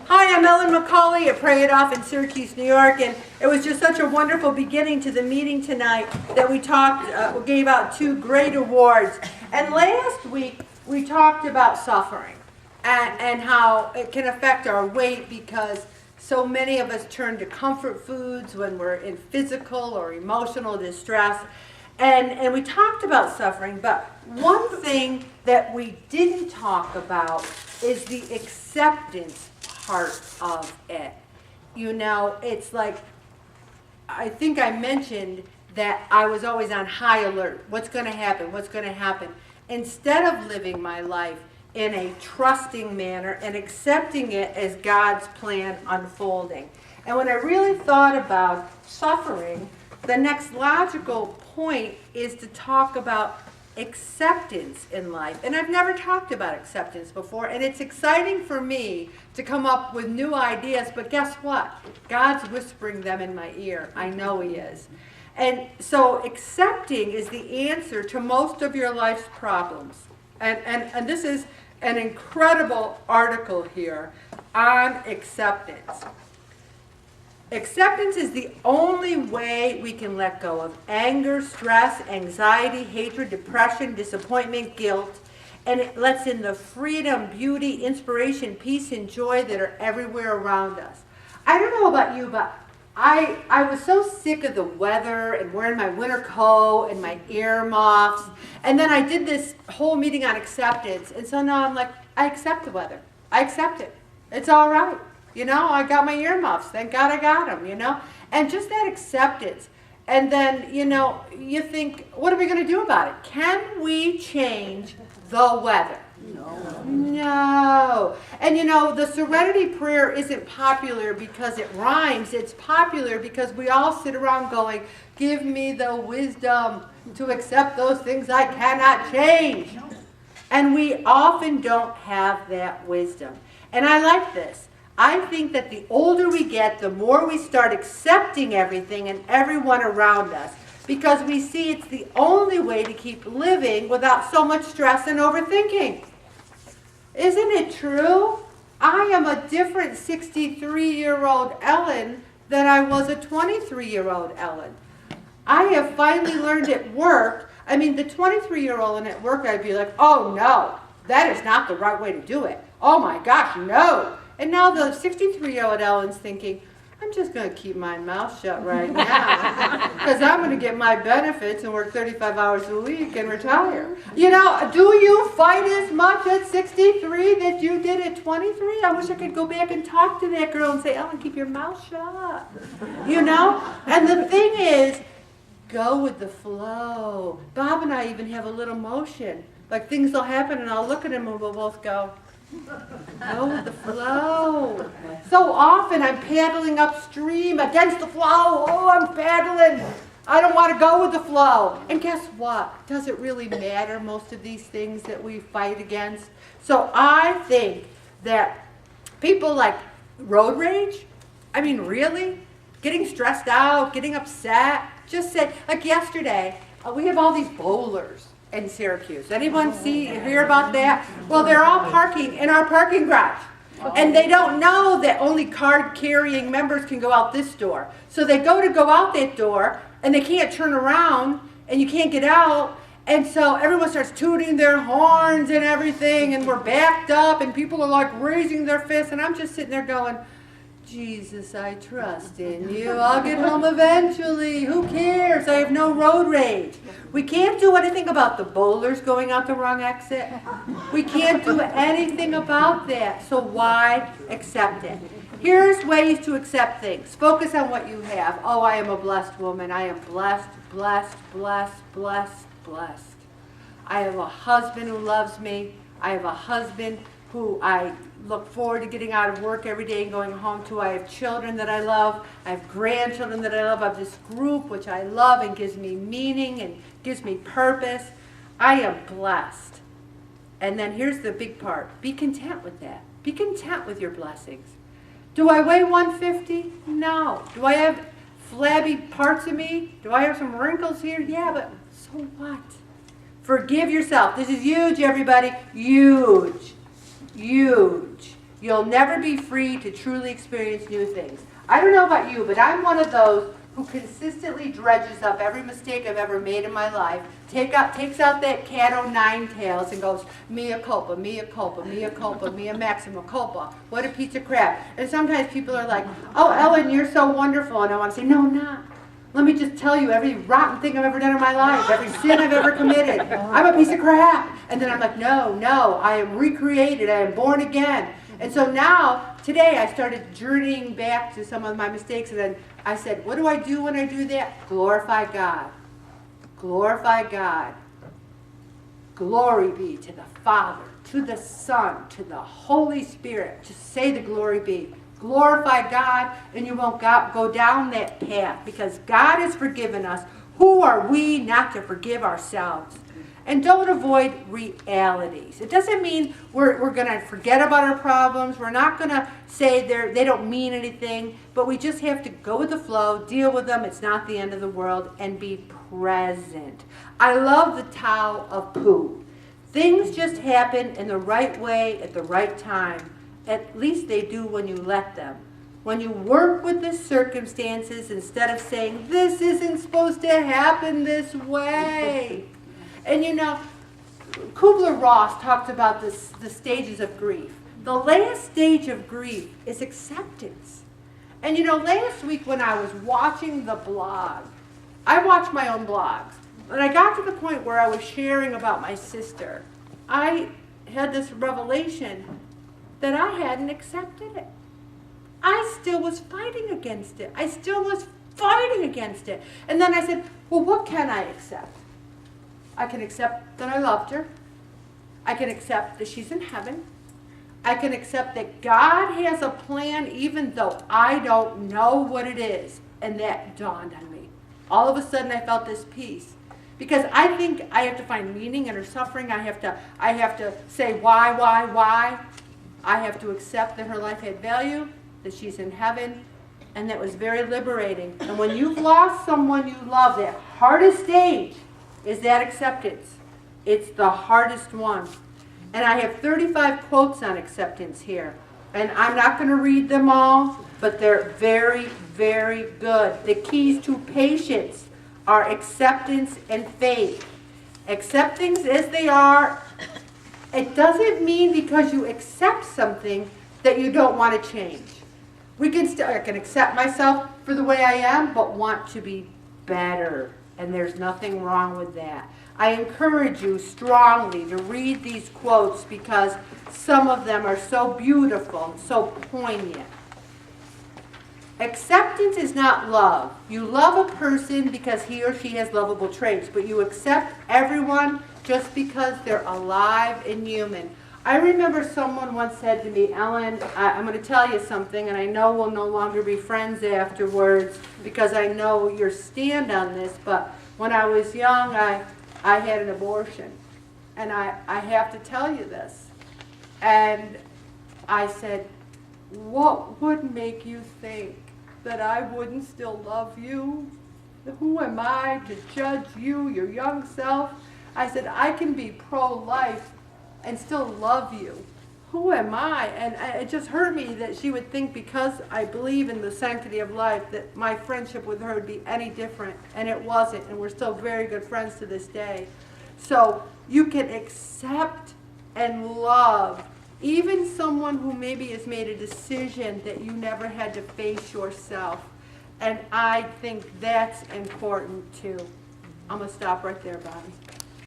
Hi, I'm Ellen McCauley at Pray It Off in Syracuse, New York, and it was just such a wonderful beginning to the meeting tonight that we gave out 2 great awards. And last week we talked about suffering and how it can affect our weight because so many of us turn to comfort foods when we're in physical or emotional distress. And we talked about suffering, but one thing that we didn't talk about is the acceptance part of it. You know, it's like, I think I mentioned that I was always on high alert. What's going to happen? What's going to happen? Instead of living my life in a trusting manner and accepting it as God's plan unfolding. And when I really thought about suffering, the next logical point is to talk about acceptance in life. And I've never talked about acceptance before, and it's exciting for me to come up with new ideas, but guess what? God's whispering them in my ear. I know He is. And so accepting is the answer to most of your life's problems. And this is an incredible article here on acceptance. Acceptance is the only way we can let go of anger, stress, anxiety, hatred, depression, disappointment, guilt, and it lets in the freedom, beauty, inspiration, peace, and joy that are everywhere around us. I don't know about you, but I was so sick of the weather and wearing my winter coat and my earmuffs, and then I did this whole meeting on acceptance, and so now I'm like, I accept the weather. I accept it. It's all right. You know, I got my earmuffs. Thank God I got them, you know. And just that acceptance. And then, you know, you think, what are we going to do about it? Can we change the weather? No. And, you know, the Serenity Prayer isn't popular because it rhymes. It's popular because we all sit around going, give me the wisdom to accept those things I cannot change. And we often don't have that wisdom. And I like this. I think that the older we get, the more we start accepting everything and everyone around us, because we see it's the only way to keep living without so much stress and overthinking. Isn't it true? I am a different 63-year-old Ellen than I was a 23-year-old Ellen. I have finally learned at work. I mean, the 23-year-old at work, I'd be like, oh no, that is not the right way to do it. Oh my gosh, no. And now the 63-year-old Ellen's thinking, I'm just going to keep my mouth shut right now because I'm going to get my benefits and work 35 hours a week and retire. You know, do you fight as much at 63 that you did at 23? I wish I could go back and talk to that girl and say, Ellen, keep your mouth shut. You know? And the thing is, go with the flow. Bob and I even have a little motion. Like things will happen and I'll look at him and we'll both go, go with the flow. So often I'm paddling upstream against the flow. Oh, I'm paddling. I don't want to go with the flow. And guess what? Does it really matter, most of these things that we fight against? So I think that people like road rage, I mean, really? Getting stressed out, getting upset. Just said, like yesterday, we have all these bowlers in Syracuse. Anyone hear about that? Well, they're all parking in our parking garage. And they don't know that only card-carrying members can go out this door. So they go out that door, and they can't turn around, and you can't get out. And so everyone starts tooting their horns and everything, and we're backed up, and people are like raising their fists, and I'm just sitting there going, Jesus, I trust in you. I'll get home eventually. Who cares? I have no road rage. We can't do anything about the bowlers going out the wrong exit. We can't do anything about that. So why accept it? Here's ways to accept things. Focus on what you have. Oh, I am a blessed woman. I am blessed, blessed, blessed, blessed, blessed. I have a husband who loves me. I have a husband who I look forward to getting out of work every day and going home to. I have children that I love. I have grandchildren that I love. I have this group which I love and gives me meaning and gives me purpose. I am blessed. And then here's the big part. Be content with that. Be content with your blessings. Do I weigh 150? No. Do I have flabby parts of me? Do I have some wrinkles here? Yeah, but so what? Forgive yourself. This is huge, everybody. Huge. Huge. You'll never be free to truly experience new things. I don't know about you, but I'm one of those who consistently dredges up every mistake I've ever made in my life, takes out that cat o' nine tails and goes, mea culpa, mea culpa, mea culpa, mea maxima culpa. What a piece of crap. And sometimes people are like, oh, Ellen, you're so wonderful. And I want to say, no, I'm not. Let me just tell you every rotten thing I've ever done in my life, every sin I've ever committed. I'm a piece of crap. And then I'm like, no, I am recreated. I am born again. And so now, today, I started journeying back to some of my mistakes, and then I said, what do I do when I do that? Glorify God. Glorify God. Glory be to the Father, to the Son, to the Holy Spirit. Just say the glory be. Glorify God, and you won't go down that path, because God has forgiven us. Who are we not to forgive ourselves? And don't avoid realities. It doesn't mean we're going to forget about our problems. We're not going to say they don't mean anything. But we just have to go with the flow, deal with them. It's not the end of the world. And be present. I love the Tao of Pooh. Things just happen in the right way at the right time. At least they do when you let them. When you work with the circumstances instead of saying, this isn't supposed to happen this way. And you know, Kubler-Ross talked about the stages of grief. The last stage of grief is acceptance. And you know, last week when I was watching the blog, I watched my own blogs, and I got to the point where I was sharing about my sister. I had this revelation that I hadn't accepted it. I still was fighting against it. I still was fighting against it. And then I said, well, what can I accept? I can accept that I loved her. I can accept that she's in heaven. I can accept that God has a plan even though I don't know what it is. And that dawned on me. All of a sudden I felt this peace. Because I think I have to find meaning in her suffering. I have to say why. I have to accept that her life had value, that she's in heaven, and that was very liberating. And when you've lost someone you love, that hardest stage is that acceptance. It's the hardest one. And I have 35 quotes on acceptance here. And I'm not going to read them all, but they're very, very good. The keys to patience are acceptance and faith. Accept things as they are. It doesn't mean because you accept something that you don't want to change. I can accept myself for the way I am, but want to be better. And there's nothing wrong with that. I encourage you strongly to read these quotes because some of them are so beautiful and so poignant. Acceptance is not love. You love a person because he or she has lovable traits, but you accept everyone just because they're alive and human. I remember someone once said to me, Ellen, I'm going to tell you something, and I know we'll no longer be friends afterwards because I know your stand on this, but when I was young, I had an abortion. And I have to tell you this. And I said, what would make you think that I wouldn't still love you? Who am I to judge you, your young self? I said, I can be pro-life and still love you. Who am I? And it just hurt me that she would think because I believe in the sanctity of life that my friendship with her would be any different. And it wasn't. And we're still very good friends to this day. So you can accept and love even someone who maybe has made a decision that you never had to face yourself. And I think that's important too. I'm going to stop right there, Bobby.